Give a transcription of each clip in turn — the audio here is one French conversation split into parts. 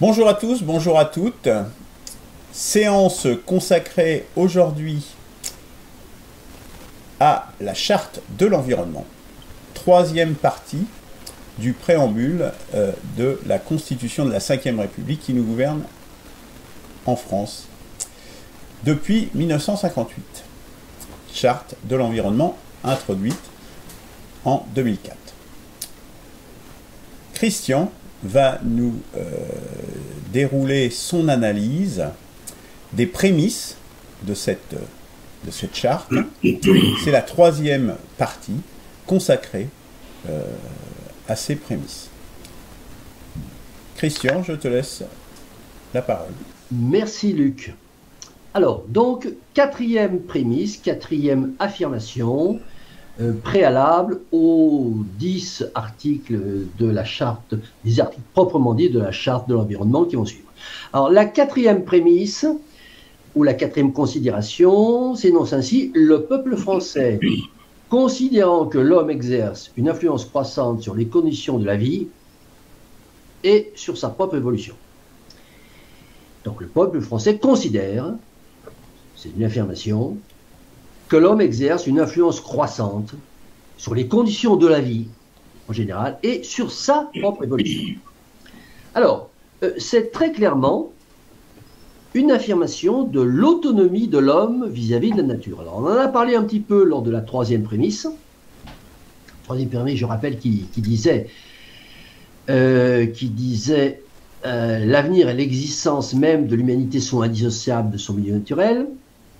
Bonjour à tous, bonjour à toutes. Séance consacrée aujourd'hui à la charte de l'environnement. Troisième partie du préambule de la Constitution de la Ve République qui nous gouverne en France depuis 1958. Charte de l'environnement introduite en 2004. Christian va nous dérouler son analyse des prémices de cette charte. C'est la troisième partie consacrée à ces prémices. Christian, je te laisse la parole. Merci Luc. Alors, donc, quatrième prémisse, quatrième affirmation, préalable aux 10 articles de la charte, des articles proprement dits de la charte de l'environnement qui vont suivre. Alors, la quatrième prémisse, ou la quatrième considération, s'énonce ainsi: le peuple français, considérant que l'homme exerce une influence croissante sur les conditions de la vie et sur sa propre évolution. Donc, le peuple français considère, c'est une affirmation, que l'homme exerce une influence croissante sur les conditions de la vie en général et sur sa propre évolution. Alors, c'est très clairement une affirmation de l'autonomie de l'homme vis-à-vis de la nature. Alors, on en a parlé un petit peu lors de la troisième prémisse. Troisième prémisse, je rappelle, qui disait l'avenir et l'existence même de l'humanité sont indissociables de son milieu naturel.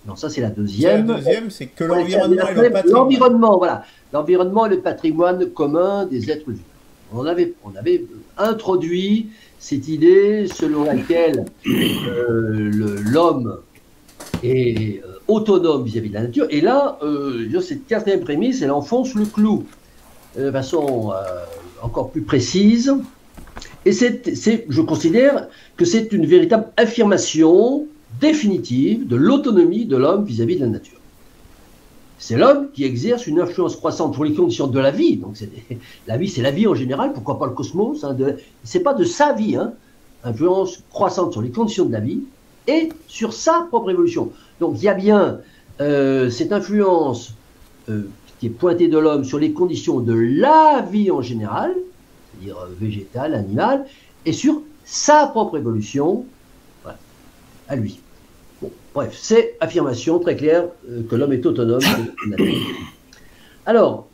Non, ça c'est la deuxième. La deuxième, c'est que l'environnement et le patrimoine. L'environnement, voilà. L'environnement et le patrimoine commun des êtres humains. On avait introduit cette idée selon laquelle l'homme est autonome vis-à-vis de la nature. Et là, cette quatrième prémisse, elle enfonce le clou de façon encore plus précise. Et je considère que c'est une véritable affirmation définitive de l'autonomie de l'homme vis-à-vis de la nature. C'est l'homme qui exerce une influence croissante sur les conditions de la vie. Donc la vie, c'est la vie en général, pourquoi pas le cosmos, hein, c'est pas de sa vie, hein, influence croissante sur les conditions de la vie et sur sa propre évolution. Donc il y a bien cette influence qui est pointée de l'homme sur les conditions de la vie en général, c'est-à-dire végétale, animale, et sur sa propre évolution, voilà, à lui. Bon, bref, c'est affirmation très claire que l'homme est autonome. Alors,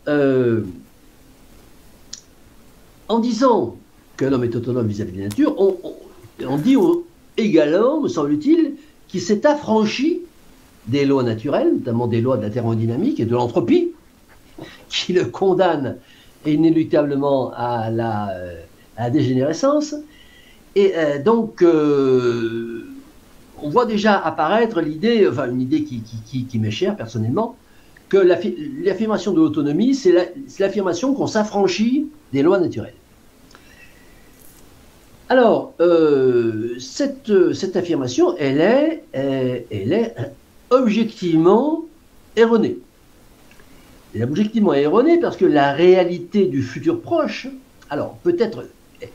en disant que l'homme est autonome vis-à-vis de la nature, on dit également, me semble-t-il, qu'il s'est affranchi des lois naturelles, notamment des lois de la thermodynamique et de l'entropie, qui le condamnent inéluctablement à la dégénérescence. Et donc, on voit déjà apparaître l'idée, enfin une idée qui m'est chère personnellement, que l'affirmation de l'autonomie, c'est l'affirmation qu'on s'affranchit des lois naturelles. Alors, cette affirmation, elle est objectivement erronée. Elle est objectivement erronée parce que la réalité du futur proche, alors peut-être,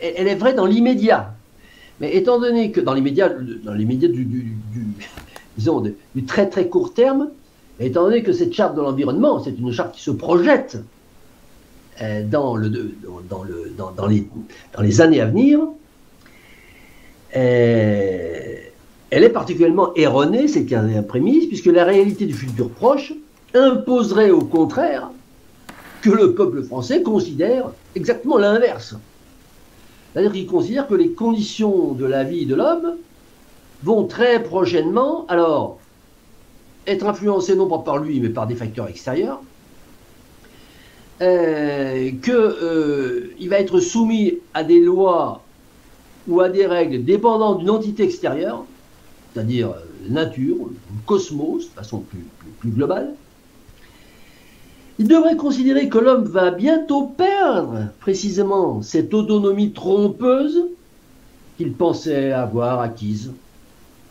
elle est vraie dans l'immédiat. Mais étant donné que dans l'immédiat du très très court terme, étant donné que cette charte de l'environnement, c'est une charte qui se projette dans les années à venir, elle est particulièrement erronée, c'est une prémisse, puisque la réalité du futur proche imposerait au contraire que le peuple français considère exactement l'inverse. C'est-à-dire qu'il considère que les conditions de la vie de l'homme vont très prochainement, alors, être influencées non pas par lui, mais par des facteurs extérieurs, qu'il va être soumis à des lois ou à des règles dépendant d'une entité extérieure, c'est-à-dire nature, le cosmos, de façon plus globale. Il devrait considérer que l'homme va bientôt perdre précisément cette autonomie trompeuse qu'il pensait avoir acquise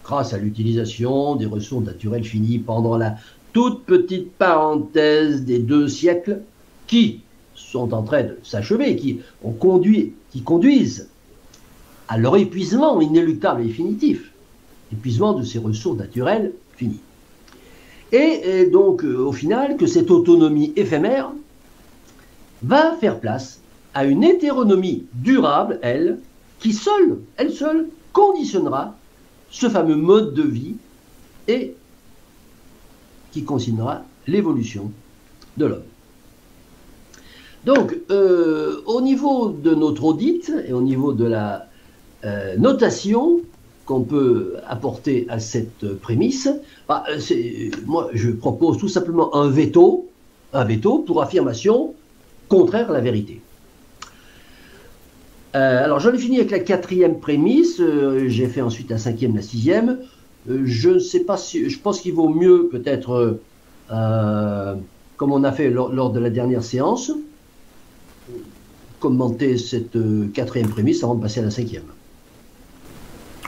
grâce à l'utilisation des ressources naturelles finies pendant la toute petite parenthèse des 2 siècles qui sont en train de s'achever, qui conduisent à leur épuisement inéluctable et définitif, épuisement de ces ressources naturelles finies. Et donc, au final, que cette autonomie éphémère va faire place à une hétéronomie durable, elle seule, conditionnera ce fameux mode de vie et qui consignera l'évolution de l'homme. Donc, au niveau de notre audit et au niveau de la notation qu'on peut apporter à cette prémisse, moi je propose tout simplement un veto pour affirmation contraire à la vérité. Alors j'en ai fini avec la 4e prémisse, j'ai fait ensuite la 5e, la 6e. Je ne sais pas si, je pense qu'il vaut mieux peut-être, comme on a fait lors de la dernière séance, commenter cette 4e prémisse avant de passer à la 5e.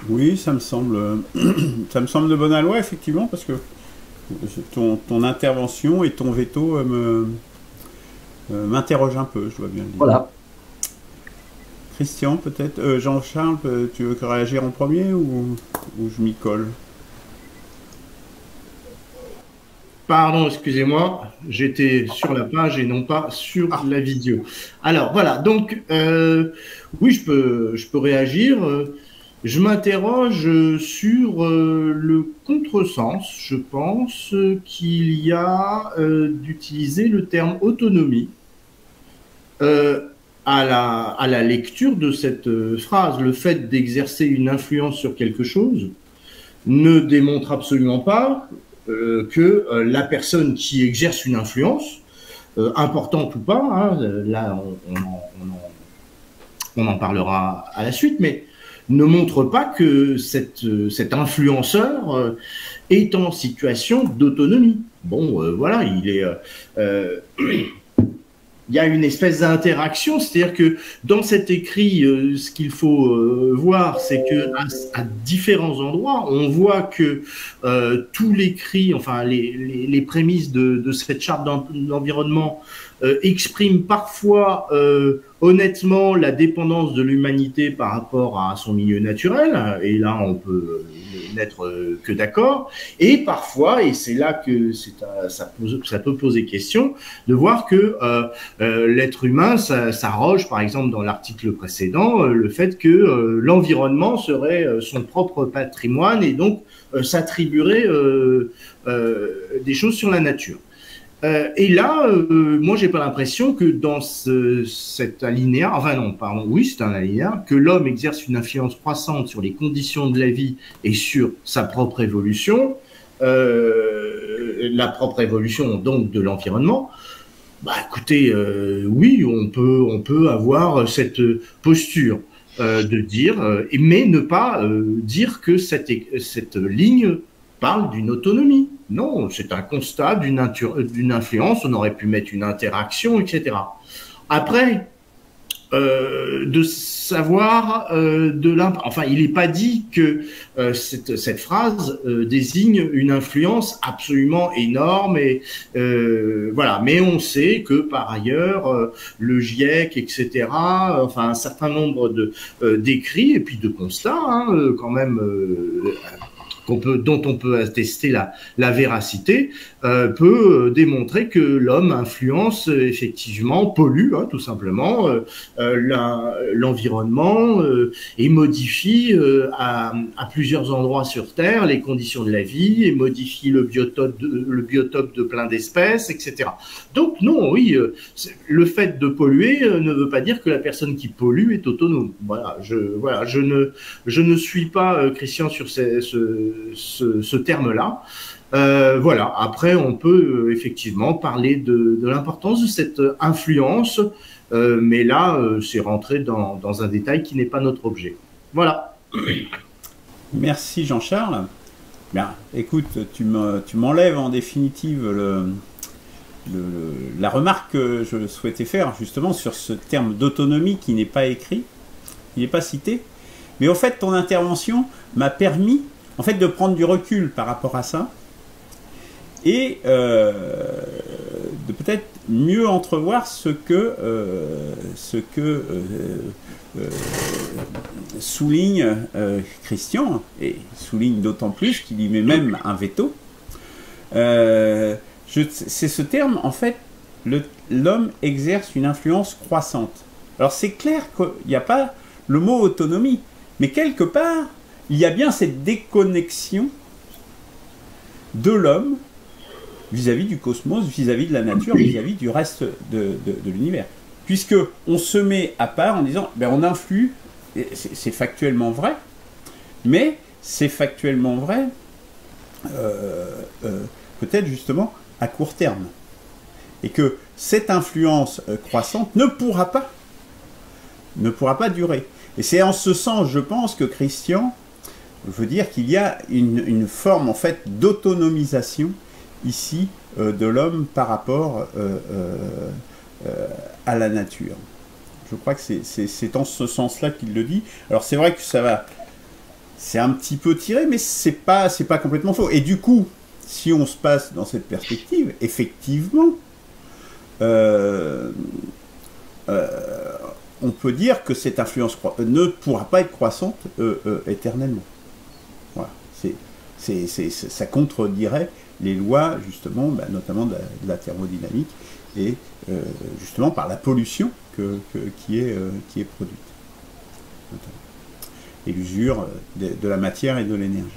Oui, ça me semble de bonne loi, effectivement, parce que ton intervention et ton veto m'interrogent un peu, je dois bien le dire. Voilà. Christian, peut-être, Jean-Charles, tu veux réagir en premier ou je m'y colle? Pardon, excusez-moi, j'étais sur la page et non pas sur la vidéo. Alors voilà, donc oui, je peux réagir. Je m'interroge sur le contresens. Je pense qu'il y a d'utiliser le terme autonomie à la lecture de cette phrase. Le fait d'exercer une influence sur quelque chose ne démontre absolument pas que la personne qui exerce une influence, importante ou pas, hein, là on en parlera à la suite, mais ne montre pas que cet influenceur est en situation d'autonomie. Bon, voilà, il y a une espèce d'interaction, c'est-à-dire que dans cet écrit, ce qu'il faut voir, c'est que à différents endroits, on voit que tous les cris, enfin les prémices de cette charte d'environnement expriment parfois honnêtement la dépendance de l'humanité par rapport à son milieu naturel, et là on peut n'être que d'accord, et parfois, et c'est là que ça peut poser question, de voir que l'être humain s'arroge, par exemple dans l'article précédent, le fait que l'environnement serait son propre patrimoine et donc s'attribuerait des choses sur la nature. Et là, moi, j'ai pas l'impression que dans cet alinéa, enfin non, pardon, oui, c'est un alinéa, que l'homme exerce une influence croissante sur les conditions de la vie et sur sa propre évolution, la propre évolution donc de l'environnement. Bah, écoutez, oui, on peut avoir cette posture de dire, mais ne pas dire que cette ligne parle d'une autonomie. Non, c'est un constat d'une influence, on aurait pu mettre une interaction, etc. Après, de savoir enfin, il n'est pas dit que cette phrase désigne une influence absolument énorme, et voilà. Mais on sait que par ailleurs, le GIEC, etc., enfin un certain nombre d'écrits et puis de constats, hein, quand même. Dont on peut attester la véracité, peut démontrer que l'homme influence effectivement, pollue tout simplement l'environnement et modifie à plusieurs endroits sur Terre les conditions de la vie et modifie le biotope de plein d'espèces, etc. Donc non, oui, le fait de polluer ne veut pas dire que la personne qui pollue est autonome. Voilà, je ne suis pas Christian sur ce terme-là. Voilà. Après, on peut effectivement parler de l'importance de cette influence, mais là, c'est rentrer dans un détail qui n'est pas notre objet. Voilà. Merci Jean-Charles. Bien, écoute, tu m'enlèves en définitive la remarque que je souhaitais faire justement sur ce terme d'autonomie qui n'est pas écrit, qui n'est pas cité. Mais au fait, ton intervention m'a permis en fait de prendre du recul par rapport à ça et de peut-être mieux entrevoir ce que souligne Christian, et souligne d'autant plus qu'il y met même un veto. C'est ce terme, en fait, l'homme exerce une influence croissante. Alors c'est clair qu'il n'y a pas le mot autonomie, mais quelque part, il y a bien cette déconnexion de l'homme vis-à-vis du cosmos, vis-à-vis de la nature, vis-à-vis du reste de l'univers. Puisque on se met à part en disant, ben on influe, c'est factuellement vrai, mais c'est factuellement vrai peut-être justement à court terme. Et que cette influence croissante ne pourra pas durer. Et c'est en ce sens, je pense, que Christian veut dire qu'il y a une forme en fait d'autonomisation ici de l'homme par rapport à la nature. Je crois que c'est en ce sens-là qu'il le dit. Alors c'est vrai que c'est un petit peu tiré, mais c'est pas complètement faux. Et du coup, si on se passe dans cette perspective, effectivement, on peut dire que cette influence ne pourra pas être croissante éternellement. Voilà. Ça contredirait les lois, justement, notamment de la thermodynamique, et justement par la pollution qui est produite. Et l'usure de la matière et de l'énergie.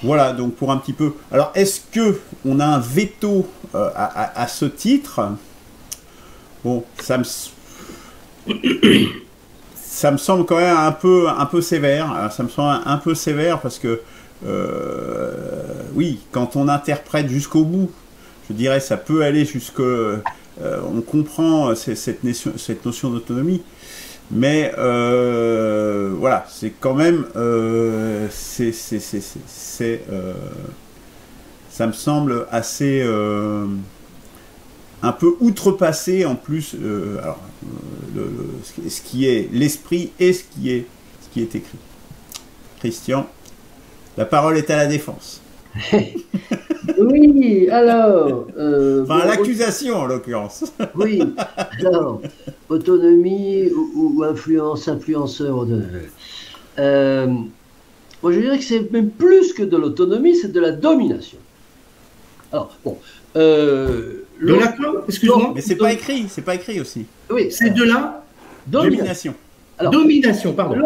Voilà, donc pour un petit peu... Alors, est-ce qu'on a un veto à ce titre? Bon, ça me semble quand même un peu sévère. Ça me semble un peu sévère parce que, oui, quand on interprète jusqu'au bout, je dirais, ça peut aller jusqu'à... on comprend cette notion d'autonomie, mais voilà, c'est quand même... ça me semble assez... un peu outrepassé en plus, ce qui est l'esprit et ce qui est écrit. Christian, la parole est à la défense. Oui, alors... enfin, l'accusation, en l'occurrence. Oui, alors, autonomie ou influenceur. Moi, je dirais que c'est même plus que de l'autonomie, c'est de la domination. Alors, bon... de la quoi? Excuse-moi. Mais c'est pas écrit aussi. Oui. C'est de la domination. Alors, domination, pardon.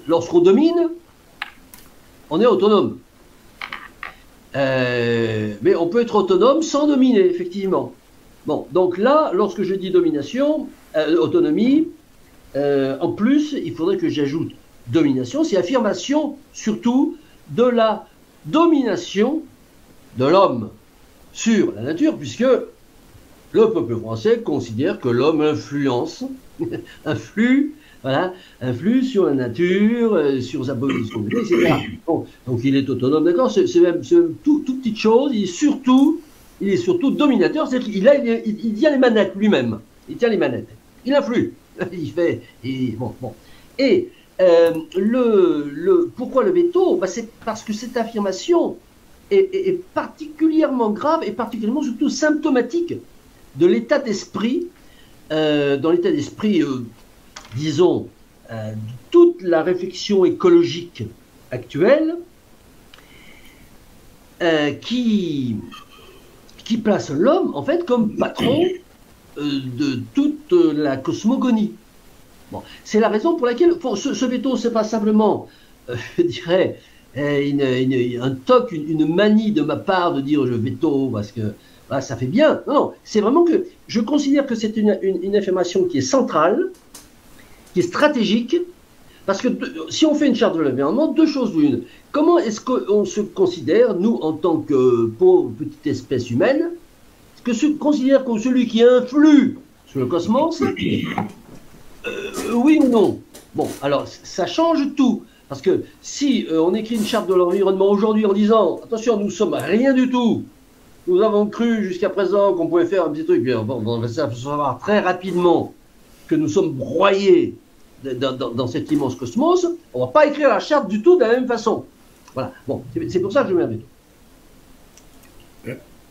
Lorsqu'on domine, on est autonome. Mais on peut être autonome sans dominer, effectivement. Bon, donc là, lorsque je dis domination, autonomie, en plus, il faudrait que j'ajoute domination, c'est affirmation surtout de la domination de l'homme sur la nature, puisque le peuple français considère que l'homme influe sur la nature, sur sa position, etc. Bon, donc il est autonome, d'accord, c'est même toute petite chose, il est surtout dominateur, c'est-à-dire qu'il tient les manettes lui-même, il tient les manettes, il influe, bon. Et pourquoi le veto? C'est parce que cette affirmation est particulièrement grave et particulièrement surtout symptomatique de l'état d'esprit, disons, de toute la réflexion écologique actuelle, qui place l'homme en fait comme patron de toute la cosmogonie. Bon, c'est la raison pour laquelle ce veto, c'est pas simplement, je dirais, un toc, une manie de ma part de dire je veto parce que voilà, ça fait bien. Non, c'est vraiment que je considère que c'est une affirmation qui est centrale, qui est stratégique, parce que si on fait une charte de l'environnement, deux choses l'une. Comment est-ce qu'on se considère, nous, en tant que pauvre petite espèce humaine, est-ce que considère comme celui qui influe sur le cosmos, oui ou non? Bon, alors ça change tout. Parce que si on écrit une charte de l'environnement aujourd'hui en disant attention, nous sommes rien du tout, nous avons cru jusqu'à présent qu'on pouvait faire un petit truc, bon, on va savoir très rapidement que nous sommes broyés dans cet immense cosmos, on ne va pas écrire la charte du tout de la même façon. Voilà, bon, c'est pour ça que je mets un veto.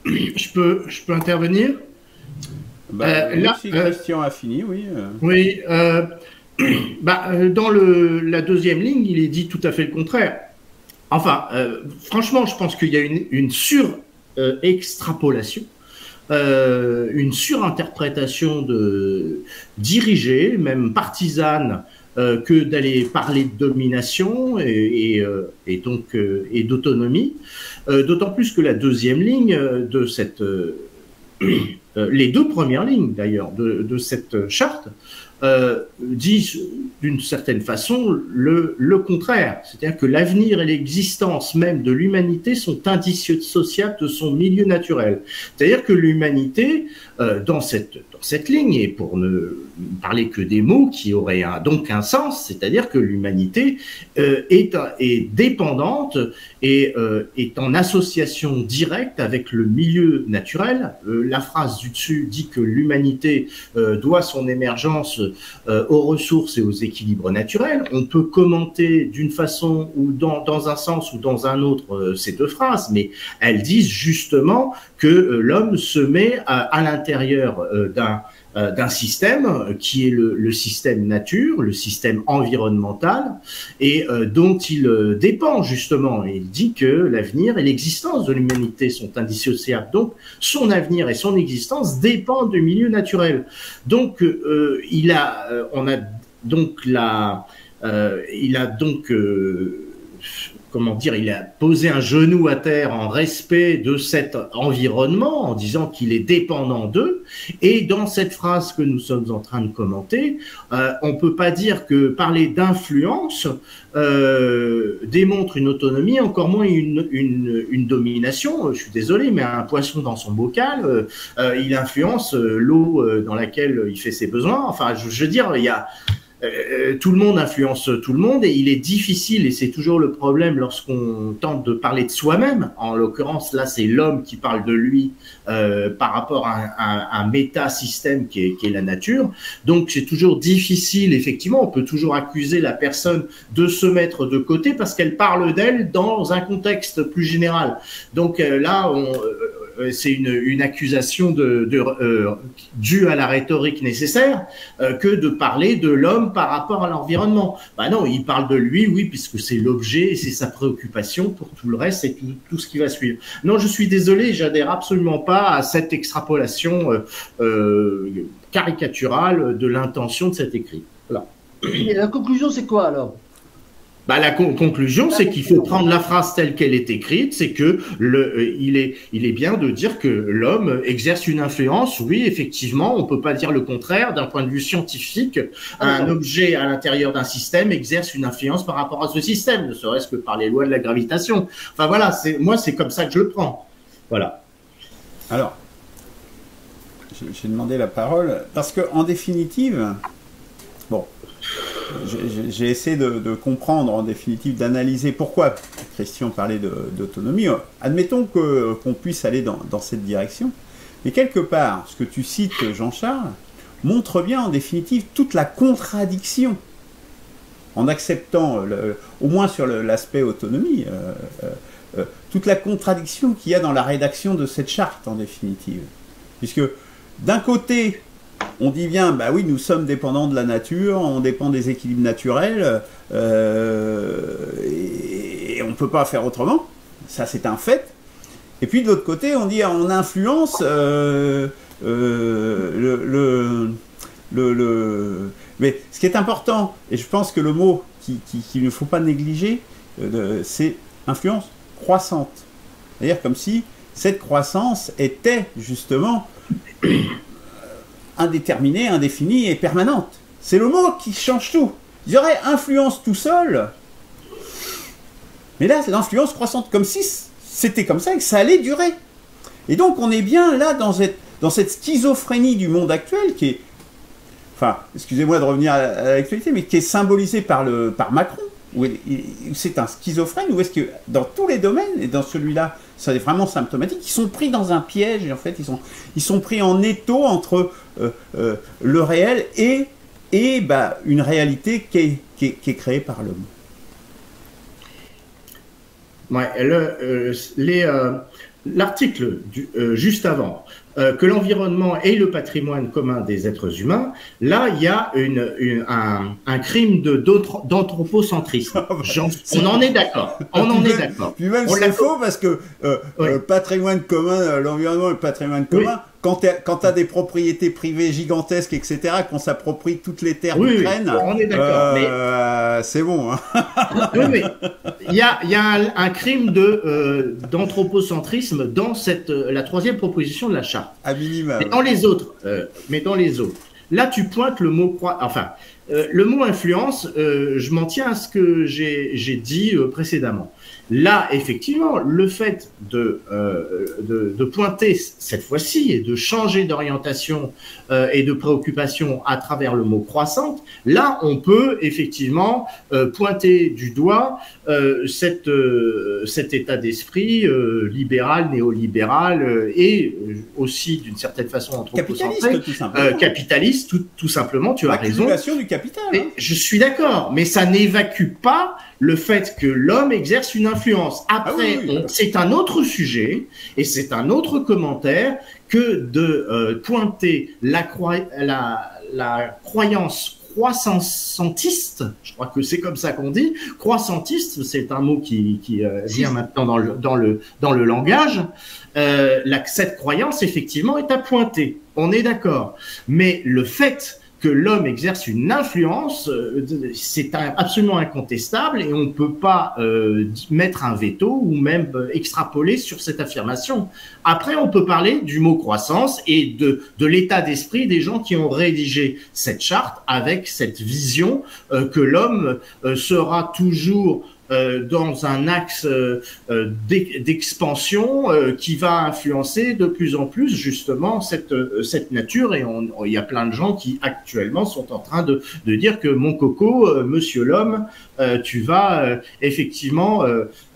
je peux intervenir? Oui, si Christian a fini, oui. Oui. Dans la deuxième ligne, il est dit tout à fait le contraire. Enfin, franchement, je pense qu'il y a une sur-extrapolation, une surinterprétation dirigée, même partisane, que d'aller parler de domination et d'autonomie. D'autant plus que la deuxième ligne de cette... les deux premières lignes, d'ailleurs, de cette charte, disent d'une certaine façon le contraire. C'est-à-dire que l'avenir et l'existence même de l'humanité sont indissociables de son milieu naturel. C'est-à-dire que l'humanité, dans cette ligne, et pour ne parler que des mots qui auraient donc un sens, c'est-à-dire que l'humanité est dépendante et est en association directe avec le milieu naturel. La phrase du dessus dit que l'humanité doit son émergence aux ressources et aux équilibres naturels. On peut commenter d'une façon ou dans un sens ou dans un autre ces deux phrases, mais elles disent justement que l'homme se met à l'intérieur d'un système qui est le système nature, le système environnemental, et dont il dépend justement. Et il dit que l'avenir et l'existence de l'humanité sont indissociables. Donc, son avenir et son existence dépendent du milieu naturel. Donc, il a posé un genou à terre en respect de cet environnement, en disant qu'il est dépendant d'eux. Et dans cette phrase que nous sommes en train de commenter, on peut pas dire que parler d'influence démontre une autonomie, encore moins une domination. Je suis désolé, mais un poisson dans son bocal, il influence l'eau dans laquelle il fait ses besoins. Enfin, je veux dire, il y a... tout le monde influence tout le monde et il est difficile, et c'est toujours le problème lorsqu'on tente de parler de soi-même, en l'occurrence là c'est l'homme qui parle de lui par rapport à un méta-système qui est la nature. Donc c'est toujours difficile, effectivement, on peut toujours accuser la personne de se mettre de côté parce qu'elle parle d'elle dans un contexte plus général. Donc là c'est une accusation due à la rhétorique nécessaire que de parler de l'homme par rapport à l'environnement. Bah non, il parle de lui, oui, puisque c'est l'objet et c'est sa préoccupation. Pour tout le reste, c'est tout ce qui va suivre. Non, je suis désolé, j'adhère absolument pas à cette extrapolation caricaturale de l'intention de cet écrit. Voilà. Et la conclusion, c'est quoi alors? La conclusion, c'est qu'il faut prendre la phrase telle qu'elle est écrite, c'est que il est bien de dire que l'homme exerce une influence. Oui, effectivement, on peut pas dire le contraire. D'un point de vue scientifique, un objet à l'intérieur d'un système exerce une influence par rapport à ce système, ne serait-ce que par les lois de la gravitation. Enfin voilà, c'est comme ça que je le prends. Voilà. Alors, j'ai demandé la parole parce que en définitive, bon. J'ai essayé de comprendre, en définitive, d'analyser pourquoi Christian parlait d'autonomie. Admettons qu'on puisse aller dans cette direction. Mais quelque part, ce que tu cites, Jean-Charles, montre bien, en définitive, toute la contradiction, en acceptant, au moins sur l'aspect autonomie, toute la contradiction qu'il y a dans la rédaction de cette charte, en définitive. Puisque, d'un côté, on dit bien, bah oui, nous sommes dépendants de la nature, on dépend des équilibres naturels, et on ne peut pas faire autrement. Ça, c'est un fait. Et puis, de l'autre côté, on dit, on influence Mais ce qui est important, et je pense que le mot qu'il ne faut pas négliger, c'est influence croissante. C'est-à-dire comme si cette croissance était justement indéterminée, indéfinie et permanente. C'est le mot qui change tout. Il y aurait influence tout seul, mais là c'est l'influence croissante, comme si c'était comme ça et que ça allait durer. Et donc on est bien là dans cette schizophrénie du monde actuel qui est, enfin, excusez-moi de revenir à l'actualité, mais qui est symbolisée par Macron, où c'est un schizophrène, où est-ce que dans tous les domaines, et dans celui-là, ça est vraiment symptomatique, ils sont pris dans un piège, et en fait, ils sont pris en étau entre le réel et une réalité qui est créée par l'homme. Ouais, l'article juste avant, que l'environnement est le patrimoine commun des êtres humains, là, il y a un crime d'anthropocentrisme. On en est d'accord. On en est d'accord. Puis même, c'est faux parce que patrimoine commun, l'environnement et le patrimoine commun, quand tu as des propriétés privées gigantesques, etc., qu'on s'approprie toutes les terres d'Ukraine, on est d'accord. C'est bon. Hein. Oui, mais il y a un crime d'anthropocentrisme dans la troisième proposition de la charte. À minimum. Mais dans les autres, là, tu pointes le mot le mot influence. Je m'en tiens à ce que j'ai dit précédemment. Là, effectivement, le fait de pointer cette fois-ci et de changer d'orientation et de préoccupation à travers le mot croissante, là, on peut effectivement pointer du doigt cet état d'esprit libéral, néolibéral et aussi d'une certaine façon anthropocentrique, capitaliste, tout simplement. Tu as raison. L'accumulation du capital. Hein. Je suis d'accord, mais ça n'évacue pas le fait que l'homme exerce une influence. Après, c'est un autre sujet et c'est un autre commentaire que de pointer la croyance croissantiste, je crois que c'est comme ça qu'on dit. Croissantiste, c'est un mot qui vient maintenant dans le langage. Cette croyance, effectivement, est à pointer. On est d'accord. Mais le fait que l'homme exerce une influence, c'est absolument incontestable et on ne peut pas mettre un veto ou même extrapoler sur cette affirmation. Après, on peut parler du mot croissance et de l'état d'esprit des gens qui ont rédigé cette charte avec cette vision que l'homme sera toujours dans un axe d'expansion qui va influencer de plus en plus justement cette nature et il y a plein de gens qui actuellement sont en train de dire que mon coco, monsieur l'homme, tu vas effectivement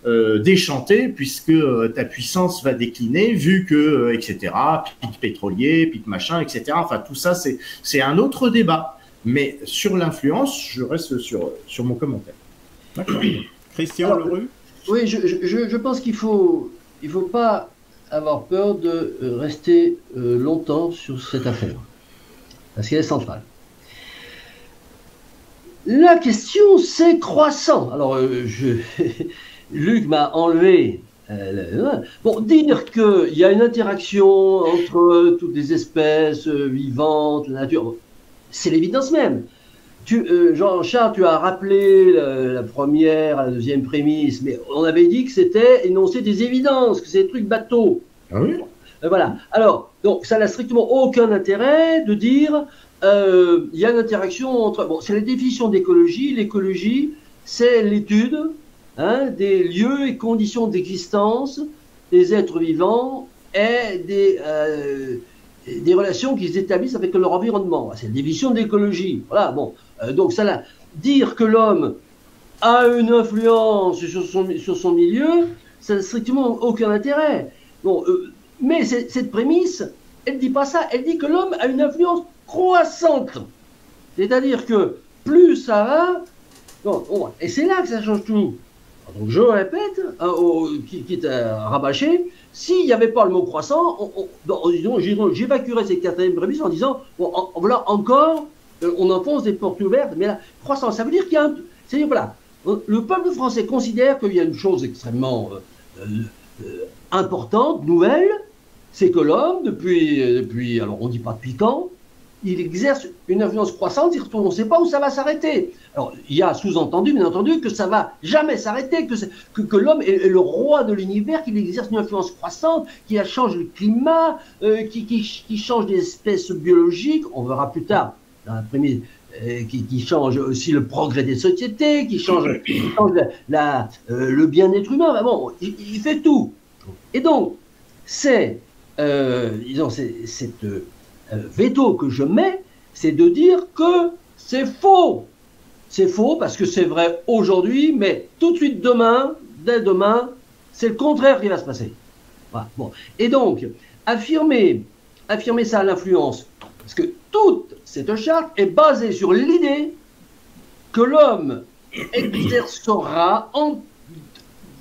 déchanter puisque ta puissance va décliner vu que etc. pic pétrolier, pic machin, etc. Enfin tout ça c'est un autre débat. Mais sur l'influence, je reste sur mon commentaire. D'accord. Christian Leroux ? Oui, je pense qu'il faut pas avoir peur de rester longtemps sur cette affaire, parce qu'elle est centrale. La question, c'est croissant. Alors, Luc m'a enlevé. Bon, dire qu'il y a une interaction entre toutes les espèces vivantes, la nature, c'est l'évidence même. Jean-Charles, tu as rappelé la première, la deuxième prémisse, mais on avait dit que c'était énoncer des évidences, que c'est des trucs bateaux. Ah oui. Voilà. Alors, donc, ça n'a strictement aucun intérêt de dire il y a une interaction entre. Bon, c'est la définition d'écologie. L'écologie, c'est l'étude des lieux et conditions d'existence des êtres vivants et des relations qui s'établissent avec leur environnement. C'est la définition d'écologie. Voilà, bon. Donc, ça là, dire que l'homme a une influence sur son milieu, ça n'a strictement aucun intérêt. Bon, mais cette prémisse, elle ne dit pas ça. Elle dit que l'homme a une influence croissante. C'est-à-dire que plus ça va, et c'est là que ça change tout. Donc, je répète, quitte à rabâcher, s'il n'y avait pas le mot croissant, j'évacuerais cette quatrième prémisse en disant, voilà encore, on enfonce des portes ouvertes, mais là, croissant, ça veut dire qu'il y a un. C'est-à-dire, voilà, le peuple français considère qu'il y a une chose extrêmement importante, nouvelle, c'est que l'homme, depuis, alors on ne dit pas depuis quand, il exerce une influence croissante, on ne sait pas où ça va s'arrêter. Alors, il y a sous-entendu, bien entendu, que ça ne va jamais s'arrêter, que l'homme est le roi de l'univers, qu'il exerce une influence croissante, qu'il change le climat, qui change les espèces biologiques, on verra plus tard, dans la prémisse, qui change aussi le progrès des sociétés, qui change le bien-être humain. Ben bon, il fait tout. Et donc, cette veto que je mets, c'est de dire que c'est faux. C'est faux parce que c'est vrai aujourd'hui, mais tout de suite demain, dès demain, c'est le contraire qui va se passer. Voilà. Bon. Et donc, affirmer ça à l'influence, parce que toute cette charte est basée sur l'idée que l'homme exercera de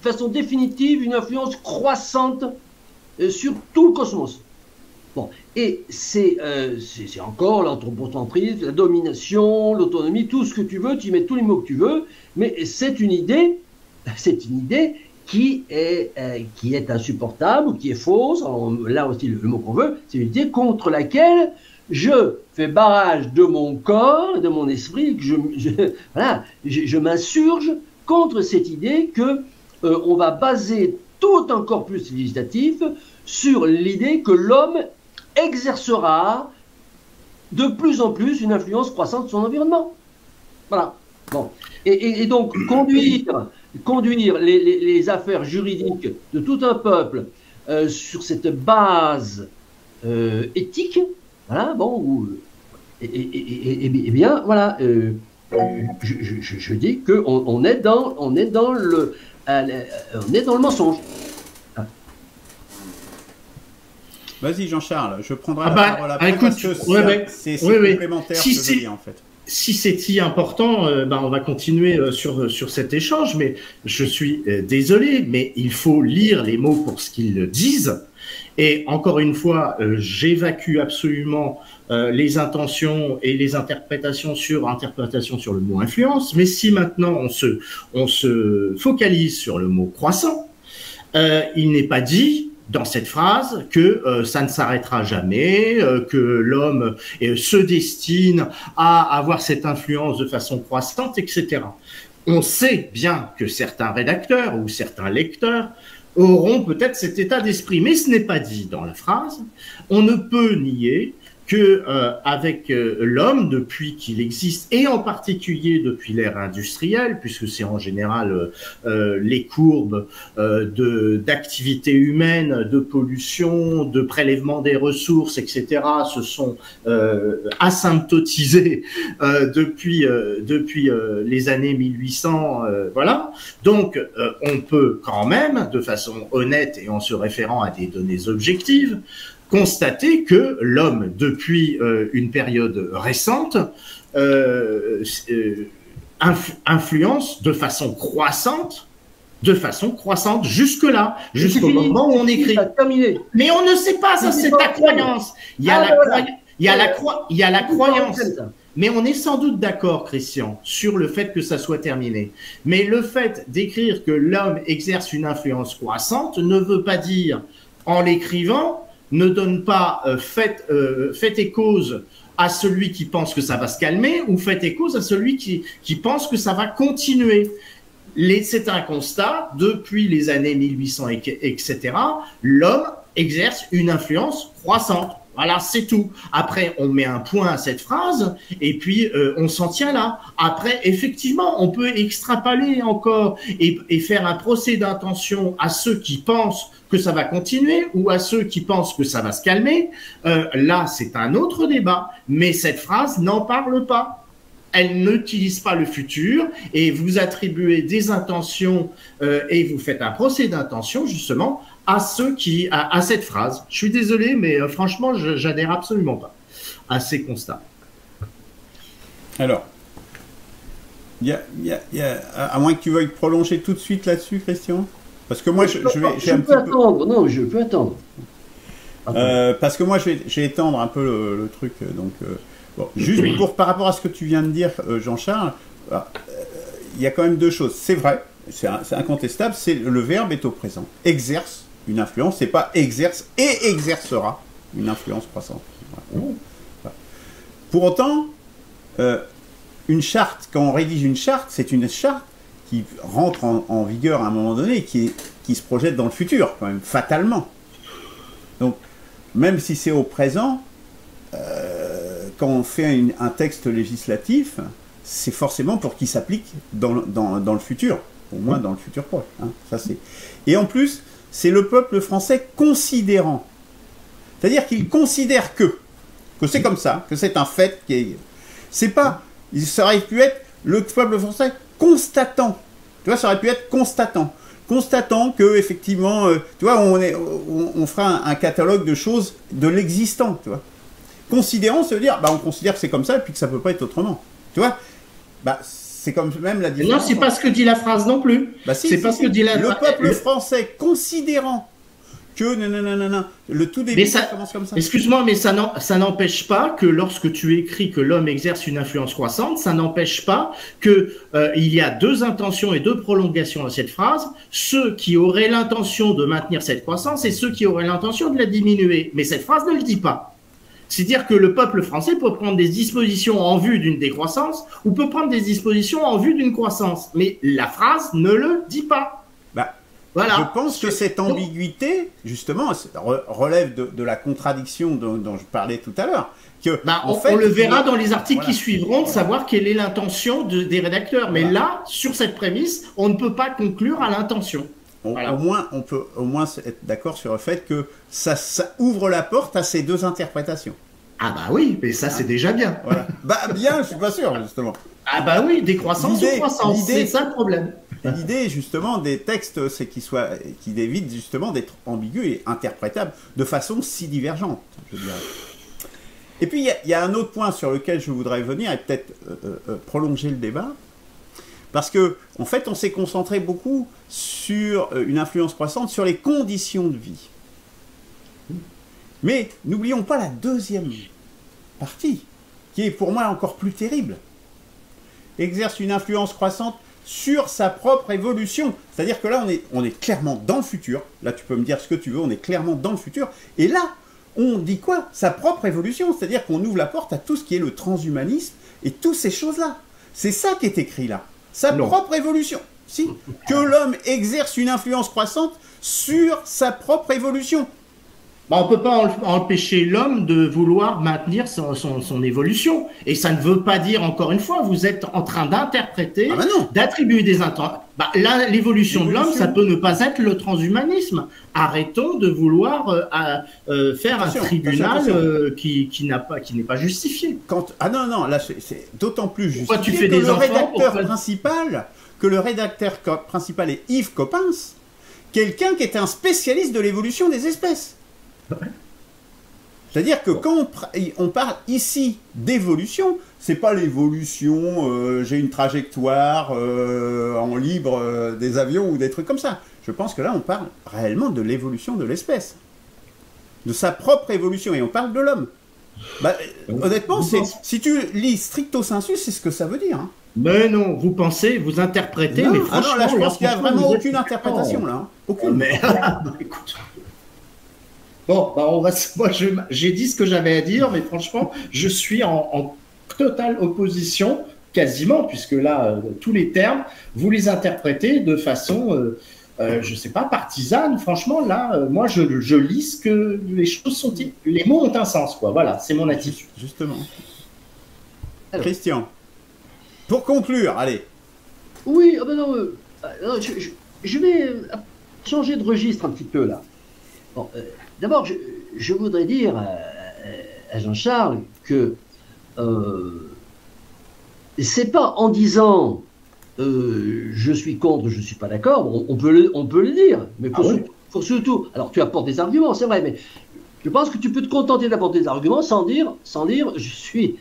façon définitive une influence croissante sur tout le cosmos. Bon, et c'est encore l'anthropocentrisme, la domination, l'autonomie, tout ce que tu veux, tu mets tous les mots que tu veux, mais c'est une idée qui est insupportable ou qui est fausse. Alors, là aussi le mot qu'on veut, c'est une idée contre laquelle je fais barrage de mon corps, de mon esprit, que je m'insurge contre cette idée que on va baser tout un corpus législatif sur l'idée que l'homme exercera de plus en plus une influence croissante sur son environnement. Voilà. Bon. Et donc, conduire les affaires juridiques de tout un peuple sur cette base éthique, voilà, bon, et bien, voilà, je dis qu'on est on est dans le mensonge. Vas-y Jean-Charles, je prendrai la parole après écoute, parce que c'est complémentaire si ce que je dis en fait. Si c'est si important, on va continuer sur cet échange, mais je suis désolé, mais il faut lire les mots pour ce qu'ils disent. Et encore une fois, j'évacue absolument les intentions et les interprétations sur le mot influence. Mais si maintenant on se focalise sur le mot croissant, il n'est pas dit dans cette phrase que ça ne s'arrêtera jamais, que l'homme se destine à avoir cette influence de façon croissante, etc. On sait bien que certains rédacteurs ou certains lecteurs auront peut-être cet état d'esprit, mais ce n'est pas dit dans la phrase. On ne peut nier que avec l'homme, depuis qu'il existe, et en particulier depuis l'ère industrielle, puisque c'est en général les courbes d'activité humaine, de pollution, de prélèvement des ressources, etc., se sont asymptotisées depuis les années 1800, voilà. Donc, on peut quand même, de façon honnête et en se référant à des données objectives, constater que l'homme, depuis une période récente, influence de façon croissante jusque-là, jusqu'au moment où on écrit. Mais on ne sait pas, ça c'est ta croyance. Il y a la croyance. Mais on est sans doute d'accord, Christian, sur le fait que ça soit terminé. Mais le fait d'écrire que l'homme exerce une influence croissante ne veut pas dire, en l'écrivant, ne donne pas fait et cause à celui qui pense que ça va se calmer ou fait et cause à celui qui pense que ça va continuer. C'est un constat, depuis les années 1800, etc., l'homme exerce une influence croissante. Voilà, c'est tout. Après, on met un point à cette phrase et puis on s'en tient là. Après, effectivement, on peut extrapoler encore et faire un procès d'intention à ceux qui pensent que ça va continuer ou à ceux qui pensent que ça va se calmer. Là, c'est un autre débat. Mais cette phrase n'en parle pas. Elle n'utilise pas le futur et vous attribuez des intentions et vous faites un procès d'intention justement à cette phrase. Je suis désolé, mais franchement, j'adhère absolument pas à ces constats. Alors, à moins que tu veuilles prolonger tout de suite là-dessus, Christian, parce que moi, je peux attendre. Non, je peux attendre. Parce que moi, je vais étendre un peu le truc. Donc, bon, juste par rapport à ce que tu viens de dire, Jean-Charles, il y a quand même deux choses. C'est vrai, c'est incontestable, le verbe est au présent. Exerce une influence, c'est pas exerce et exercera une influence croissante. Voilà. Pour autant, une charte, quand on rédige une charte, c'est une charte qui rentre en vigueur à un moment donné, qui se projette dans le futur, quand même, fatalement. Donc, même si c'est au présent, quand on fait un texte législatif, c'est forcément pour qu'il s'applique dans le futur, au moins dans le futur proche. Hein, ça c'est. Et en plus, c'est le peuple français considérant. C'est-à-dire qu'il considère que c'est comme ça, que c'est un fait qui est... C'est pas... Ça aurait pu être le peuple français constatant. Tu vois, ça aurait pu être constatant. Constatant que, effectivement, tu vois, on fera un catalogue de choses de l'existant, tu vois. Considérant, ça veut dire, on considère que c'est comme ça et puis que ça peut pas être autrement. Tu vois, c'est comme même la différence. Non, c'est pas ce que dit la phrase non plus. C'est pas ce que dit la phrase. Le peuple français considérant que non. Le tout début, Mais ça commence comme ça. Excuse-moi, mais ça n'empêche pas que lorsque tu écris que l'homme exerce une influence croissante, ça n'empêche pas que il y a deux intentions et deux prolongations à cette phrase. Ceux qui auraient l'intention de maintenir cette croissance et ceux qui auraient l'intention de la diminuer. Mais cette phrase ne le dit pas. C'est-à-dire que le peuple français peut prendre des dispositions en vue d'une décroissance ou peut prendre des dispositions en vue d'une croissance. Mais la phrase ne le dit pas. Bah, voilà. Je pense que cette ambiguïté, justement, relève de la contradiction dont je parlais tout à l'heure. On le verra dans les articles qui suivront, de savoir quelle est l'intention des rédacteurs. Mais là, sur cette prémisse, on ne peut pas conclure à l'intention. Au moins, on peut être d'accord sur le fait que ça ouvre la porte à ces deux interprétations. Ah bah oui, mais ça c'est déjà bien. Voilà. Bah bien, je suis pas sûr, justement. Ah bah oui, décroissance ou croissance, c'est ça le problème. L'idée, justement, des textes, c'est qu'ils évitent, justement, d'être ambigus et interprétables de façon si divergente, je dirais. Et puis, il y a un autre point sur lequel je voudrais venir et peut-être prolonger le débat. Parce que, en fait, on s'est concentré beaucoup sur une influence croissante sur les conditions de vie. Mais n'oublions pas la deuxième partie, qui est pour moi encore plus terrible. Exerce une influence croissante sur sa propre évolution. C'est-à-dire que là, on est clairement dans le futur. Là, tu peux me dire ce que tu veux, on est clairement dans le futur. Et là, on dit quoi? Sa propre évolution. C'est-à-dire qu'on ouvre la porte à tout ce qui est le transhumanisme et toutes ces choses-là. C'est ça qui est écrit là. Sa propre évolution. Si. Que l'homme exerce une influence croissante sur sa propre évolution. On ne peut pas empêcher l'homme de vouloir maintenir son évolution. Et ça ne veut pas dire, encore une fois, vous êtes en train d'interpréter, d'attribuer des intentions. L'évolution de l'homme, ça peut ne pas être le transhumanisme. Arrêtons de vouloir faire un tribunal qui n'est pas justifié. Non, là c'est d'autant plus justifié. Pourquoi tu fais des enfants que le rédacteur principal est Yves Coppens, quelqu'un qui est un spécialiste de l'évolution des espèces. C'est-à-dire que quand on parle ici d'évolution, c'est pas l'évolution, j'ai une trajectoire en libre des avions ou des trucs comme ça. Je pense que là, on parle réellement de l'évolution de l'espèce. De sa propre évolution, et on parle de l'homme. Honnêtement, si tu lis stricto sensu, c'est ce que ça veut dire. Hein. Mais non, vous pensez, vous interprétez, mais franchement... là, je pense qu'il n'y a vraiment aucune interprétation, là. Hein. Aucune. Mais écoute... Bon, moi j'ai dit ce que j'avais à dire, mais franchement, je suis en totale opposition, quasiment, puisque là, tous les termes, vous les interprétez de façon, je sais pas, partisane. Franchement, là, moi, je lis ce que les choses sont... Les mots ont un sens, quoi. Voilà, c'est mon attitude. Justement. Alors. Christian, pour conclure, allez. Oui, je vais changer de registre un petit peu, là. Bon, d'abord, je voudrais dire à Jean-Charles que c'est pas en disant je suis contre, je suis pas d'accord, on peut le dire, mais faut surtout, alors tu apportes des arguments, c'est vrai, mais je pense que tu peux te contenter d'apporter des arguments sans dire je suis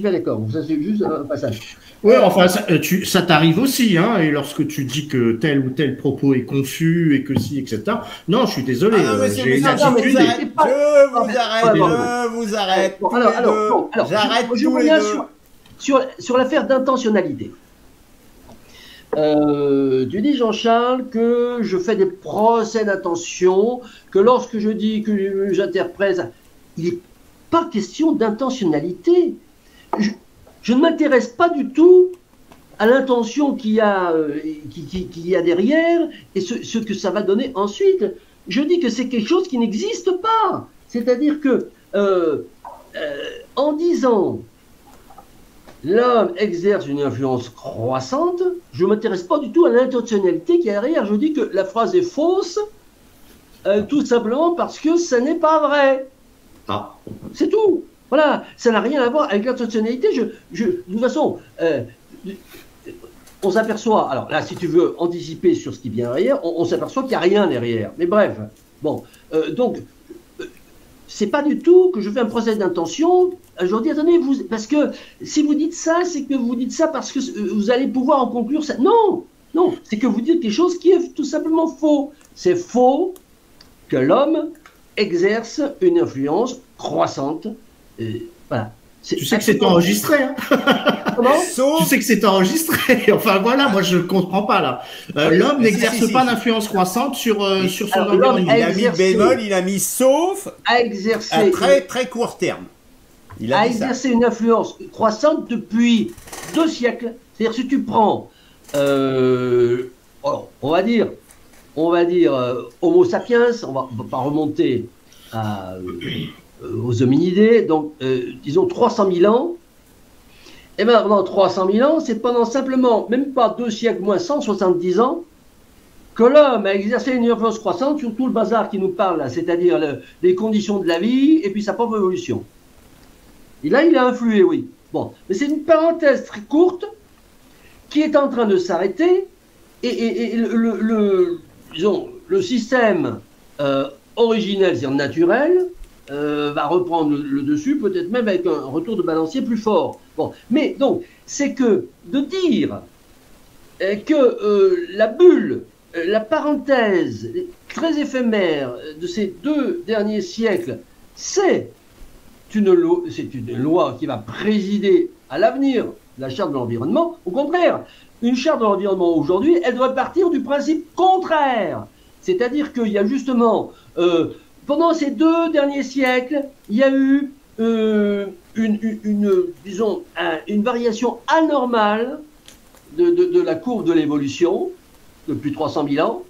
pas d'accord. Ça c'est juste un passage. Oui, enfin, ça t'arrive aussi, hein, et lorsque tu dis que tel ou tel propos est confus et que si, etc. Non, je suis désolé. Je vous arrête. J'arrête je reviens sur l'affaire d'intentionnalité. Tu dis, Jean-Charles, que je fais des procès d'intention, que lorsque je dis que j'interprète, il n'est pas question d'intentionnalité. Je ne m'intéresse pas du tout à l'intention qu'il y a derrière et ce que ça va donner ensuite. Je dis que c'est quelque chose qui n'existe pas. C'est-à-dire que en disant l'homme exerce une influence croissante, je ne m'intéresse pas du tout à l'intentionnalité qui est derrière. Je dis que la phrase est fausse tout simplement parce que ça n'est pas vrai. C'est tout. Voilà, ça n'a rien à voir avec l'intentionnalité. De toute façon, on s'aperçoit, alors là, si tu veux anticiper sur ce qui vient derrière, on s'aperçoit qu'il n'y a rien derrière. Mais bref, bon, donc, c'est pas du tout que je fais un procès d'intention. Je leur dis, attendez, parce que si vous dites ça, c'est que vous dites ça parce que vous allez pouvoir en conclure ça. Non, c'est que vous dites quelque chose qui est tout simplement faux. C'est faux que l'homme exerce une influence croissante. Voilà. Tu sais que c'est enregistré, hein. Tu sais que c'est enregistré. Enfin voilà, moi je ne comprends pas là. L'homme n'exerce pas d'influence croissante sur son environnement. Il a mis bémol, il a mis sauf à exercer à très très court terme. Il a exercé une influence croissante depuis 2 siècles. C'est-à-dire si tu prends, on va dire Homo sapiens, on va pas remonter aux hominidés, donc disons 300 000 ans, et bien pendant 300 000 ans, c'est pendant simplement, même pas 2 siècles, moins 170 ans, que l'homme a exercé une influence croissante sur tout le bazar qui nous parle, c'est-à-dire les conditions de la vie et puis sa propre évolution. Et là, il a influé, oui. Bon, mais c'est une parenthèse très courte qui est en train de s'arrêter, et disons, le système originel, c'est-à-dire naturel, va reprendre le dessus, peut-être même avec un retour de balancier plus fort. Bon, mais donc, c'est que de dire que la bulle, la parenthèse très éphémère de ces 2 derniers siècles, c'est une loi qui va présider à l'avenir de la charte de l'environnement. Au contraire, une charte de l'environnement aujourd'hui, elle doit partir du principe contraire. C'est-à-dire qu'il y a justement, pendant ces 2 derniers siècles, il y a eu disons, une variation anormale de la courbe de l'évolution depuis 300 000 ans,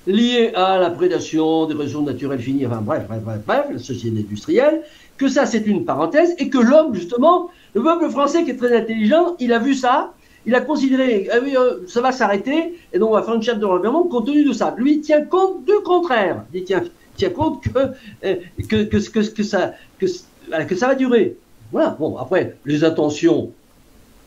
liée à la prédation des ressources naturelles finies, enfin bref, la société industrielle, que ça c'est une parenthèse, et que l'homme, justement, le peuple français qui est très intelligent, il a vu ça, il a considéré, ah oui, ça va s'arrêter, et donc on va faire une charte de l'environnement compte tenu de ça. Lui, il tient compte du contraire. Il tient compte que ça va durer. Voilà, bon, après, les intentions,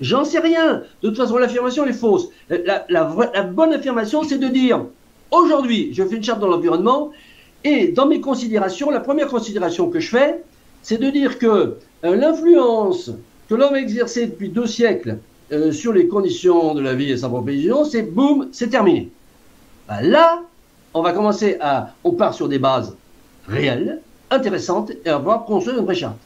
j'en sais rien. De toute façon, l'affirmation, elle est fausse. La bonne affirmation, c'est de dire, aujourd'hui, je fais une charte de l'environnement, et dans mes considérations, la première considération que je fais, c'est de dire que l'influence que l'homme a exercée depuis 2 siècles sur les conditions de la vie et sa proposition, c'est boum, c'est terminé. Ben là, on part sur des bases réelles, intéressantes, et on va construire une vraie charte.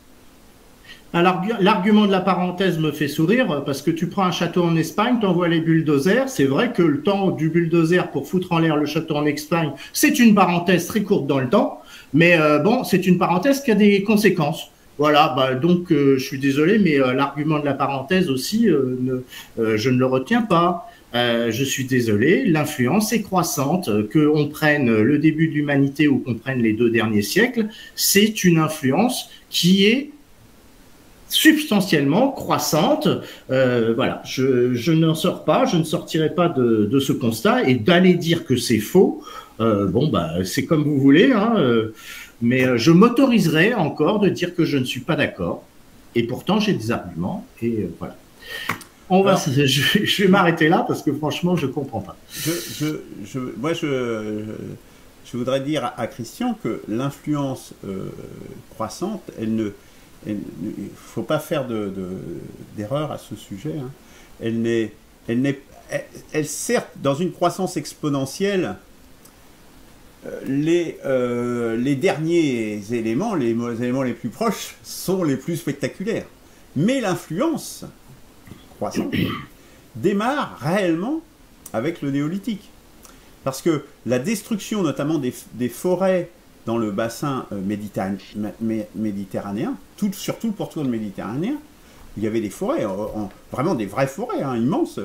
L'argument de la parenthèse me fait sourire parce que tu prends un château en Espagne, tu envoies les bulldozers. C'est vrai que le temps du bulldozer pour foutre en l'air le château en Espagne, c'est une parenthèse très courte dans le temps, mais bon, c'est une parenthèse qui a des conséquences. Voilà, bah, donc je suis désolé, mais l'argument de la parenthèse aussi, je ne le retiens pas. Je suis désolé, l'influence est croissante, qu'on prenne le début de l'humanité ou qu'on prenne les 2 derniers siècles, c'est une influence qui est substantiellement croissante. Voilà, je n'en sors pas, je ne sortirai pas de ce constat, et d'aller dire que c'est faux, bon, bah, c'est comme vous voulez, hein, mais je m'autoriserai encore de dire que je ne suis pas d'accord, et pourtant j'ai des arguments, et voilà. Je vais m'arrêter là parce que franchement, je ne comprends pas. Moi, je voudrais dire à Christian que l'influence croissante, il ne faut pas faire d'erreur à ce sujet. Hein. Elle certes, dans une croissance exponentielle, les derniers éléments, les éléments les plus proches, sont les plus spectaculaires. Mais l'influence croissante démarre réellement avec le néolithique. Parce que la destruction notamment des forêts dans le bassin méditerranéen, surtout le pourtour méditerranéen, il y avait des forêts, vraiment des vraies forêts, hein, immenses,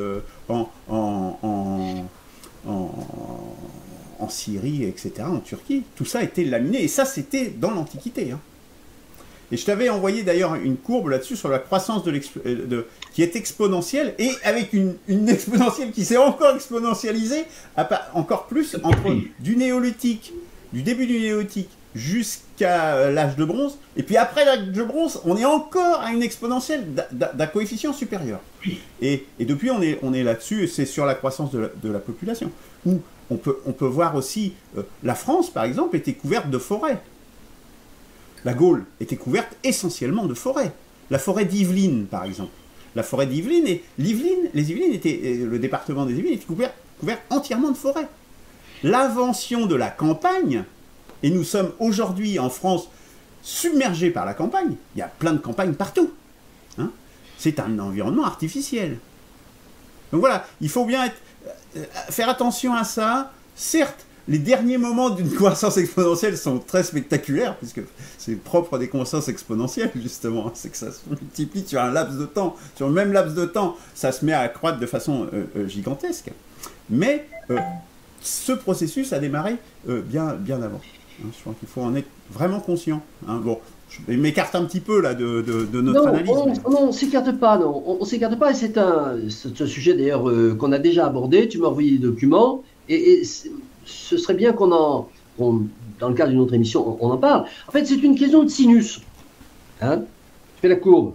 en Syrie, etc., en Turquie. Tout ça était laminé, et ça c'était dans l'Antiquité. Hein. Et je t'avais envoyé d'ailleurs une courbe là-dessus sur la croissance qui est exponentielle, et avec une exponentielle qui s'est encore exponentialisée, encore plus, entre du néolithique, du début du néolithique jusqu'à l'âge de bronze, et puis après l'âge de bronze, on est encore à une exponentielle d'un coefficient supérieur. Et depuis, on est là-dessus, et c'est sur la croissance de la population. Où on peut voir aussi, la France, par exemple, était couverte de forêts. La Gaule était couverte essentiellement de forêts. La forêt d'Yvelines, par exemple. La forêt d'Yvelines, et les Yvelines le département des Yvelines était couvert entièrement de forêts. L'invention de la campagne Et nous sommes aujourd'hui en France submergés par la campagne. Il y a plein de campagnes partout. Hein. C'est un environnement artificiel. Donc voilà, il faut bien faire attention à ça. Certes, les derniers moments d'une croissance exponentielle sont très spectaculaires, puisque c'est propre des croissances exponentielles, justement. C'est que ça se multiplie sur un laps de temps. Sur le même laps de temps, ça se met à croître de façon gigantesque. Mais ce processus a démarré bien avant. Hein, je crois qu'il faut en être vraiment conscient. Hein. Bon, je m'écarte un petit peu là de notre analyse. Non, on ne s'écarte pas, non. On s'écarte pas, et c'est un sujet d'ailleurs qu'on a déjà abordé. Tu m'as envoyé des documents, et ce serait bien dans le cadre d'une autre émission, on en parle. En fait, c'est une question de sinus. Hein, tu fais la courbe.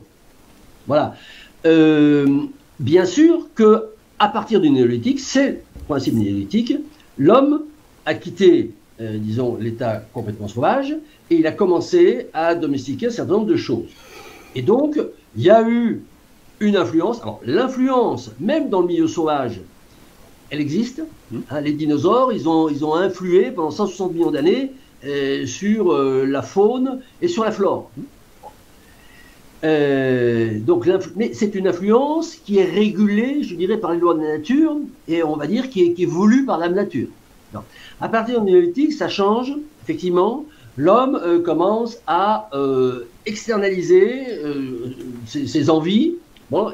Voilà. Bien sûr que à partir du néolithique, c'est le principe néolithique, l'homme a quitté, disons, l'état complètement sauvage, et il a commencé à domestiquer un certain nombre de choses. Et donc, il y a eu une influence. Alors, l'influence, même dans le milieu sauvage, elle existe. Hein, les dinosaures, ils ont influé pendant 160 millions d'années sur la faune et sur la flore. Mais c'est une influence qui est régulée, je dirais, par les lois de la nature, et on va dire qui est voulue par la nature. Donc, à partir du néolithique, ça change, effectivement. L'homme commence à externaliser ses envies. Bon,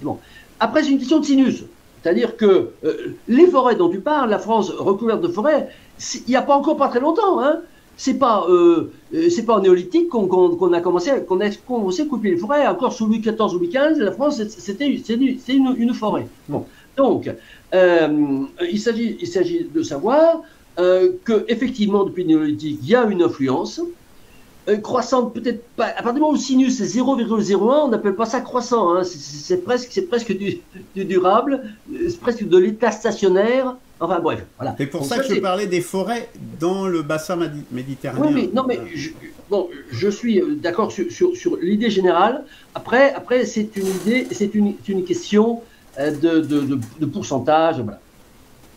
bon. Après, c'est une question de sinus. C'est-à-dire que les forêts dont tu parles, la France recouverte de forêts, il n'y a pas encore pas très longtemps. Hein. C'est pas au néolithique qu'on a commencé à couper les forêts. Encore sous Louis XIV ou Louis XV, la France, c'était une forêt. Bon. Donc, il s'agit de savoir qu'effectivement, depuis le néolithique, il y a une influence croissante, peut-être pas. À partir du moment où le sinus est 0,01, on n'appelle pas ça croissant. Hein. C'est presque du durable, c'est presque de l'état stationnaire. Enfin bref, voilà. C'est pour ça que je parlais des forêts dans le bassin méditerranéen. Oui, mais je suis d'accord sur l'idée générale. Après c'est une idée, c'est une question de pourcentage. Voilà.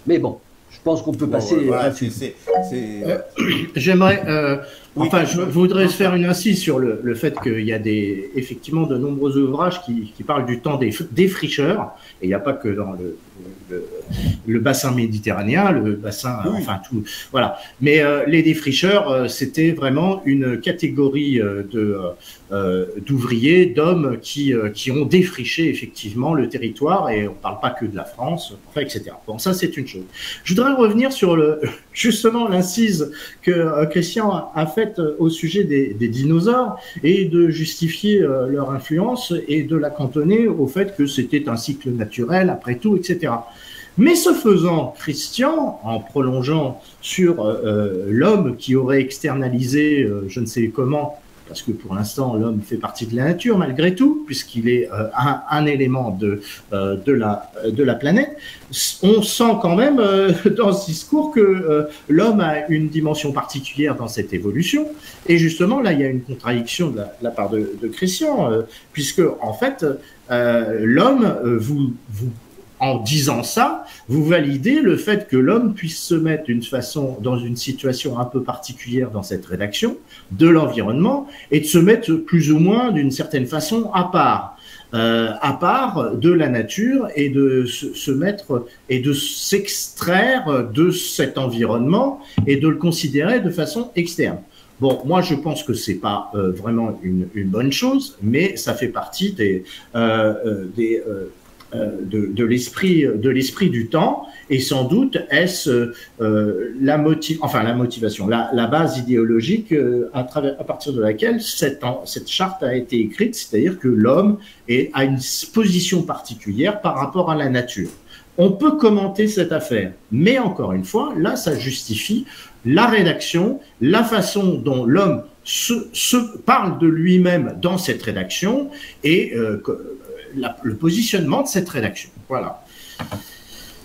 Mais bon, je pense qu'on peut passer. Voilà, j'aimerais. Enfin, je voudrais faire une incise sur le fait qu'il y a effectivement de nombreux ouvrages qui parlent du temps des défricheurs. Et il n'y a pas que dans le bassin méditerranéen, le bassin, enfin tout, voilà. Mais les défricheurs, c'était vraiment une catégorie d'ouvriers, d'hommes qui ont défriché effectivement le territoire, et on ne parle pas que de la France, enfin, etc. Bon, ça c'est une chose. Je voudrais revenir sur justement l'incise que Christian a faite au sujet des dinosaures, et de justifier leur influence et de la cantonner au fait que c'était un cycle naturel après tout, etc. Mais ce faisant, Christian, en prolongeant sur l'homme qui aurait externalisé, je ne sais comment, parce que pour l'instant l'homme fait partie de la nature malgré tout, puisqu'il est un élément de la planète, on sent quand même dans ce discours que l'homme a une dimension particulière dans cette évolution. Et justement, là, il y a une contradiction de la part de Christian, puisque en fait, l'homme, en disant ça, vous validez le fait que l'homme puisse se mettre dans une situation un peu particulière dans cette rédaction de l'environnement, et de se mettre plus ou moins d'une certaine façon à part de la nature, et de se mettre et de s'extraire de cet environnement et de le considérer de façon externe. Bon, moi je pense que c'est pas vraiment une bonne chose, mais ça fait partie de l'esprit du temps, et sans doute est-ce la motivation, la base idéologique à partir de laquelle cette charte a été écrite, c'est-à-dire que l'homme a une position particulière par rapport à la nature. On peut commenter cette affaire, mais encore une fois, là, ça justifie la rédaction, la façon dont l'homme se parle de lui-même dans cette rédaction, et le positionnement de cette rédaction. Voilà.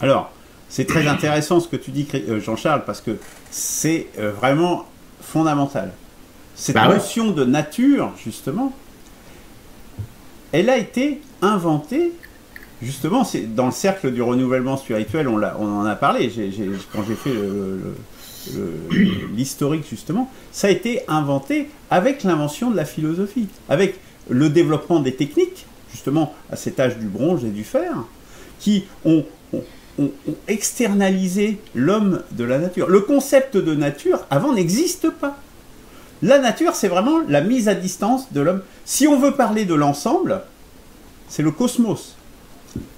Alors, c'est très intéressant ce que tu dis, Jean-Charles, parce que c'est vraiment fondamental. Cette notion de nature, justement, elle a été inventée, justement, c'est dans le cercle du renouvellement spirituel, on en a parlé, quand j'ai fait l'historique justement, ça a été inventé avec l'invention de la philosophie, avec le développement des techniques, justement à cet âge du bronze et du fer, qui ont externalisé l'homme de la nature. Le concept de nature, avant, n'existe pas. La nature, c'est vraiment la mise à distance de l'homme. Si on veut parler de l'ensemble, c'est le cosmos.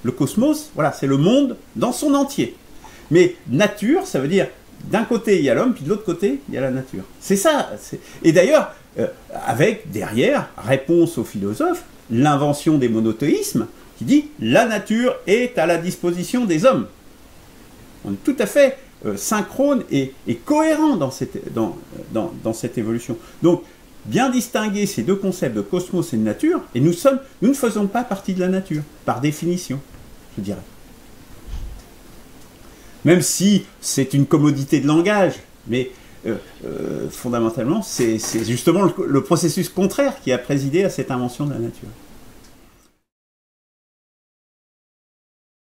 Le cosmos, voilà, c'est le monde dans son entier. Mais nature, ça veut dire, d'un côté, il y a l'homme, puis de l'autre côté, il y a la nature. C'est ça. Et d'ailleurs, avec, derrière, réponse aux philosophes, l'invention des monothéismes, qui dit « la nature est à la disposition des hommes ». On est tout à fait synchrone et cohérent dans cette évolution. Donc, bien distinguer ces deux concepts de cosmos et de nature, et nous ne faisons pas partie de la nature, par définition, je dirais. Même si c'est une commodité de langage, mais fondamentalement, c'est justement le processus contraire qui a présidé à cette invention de la nature.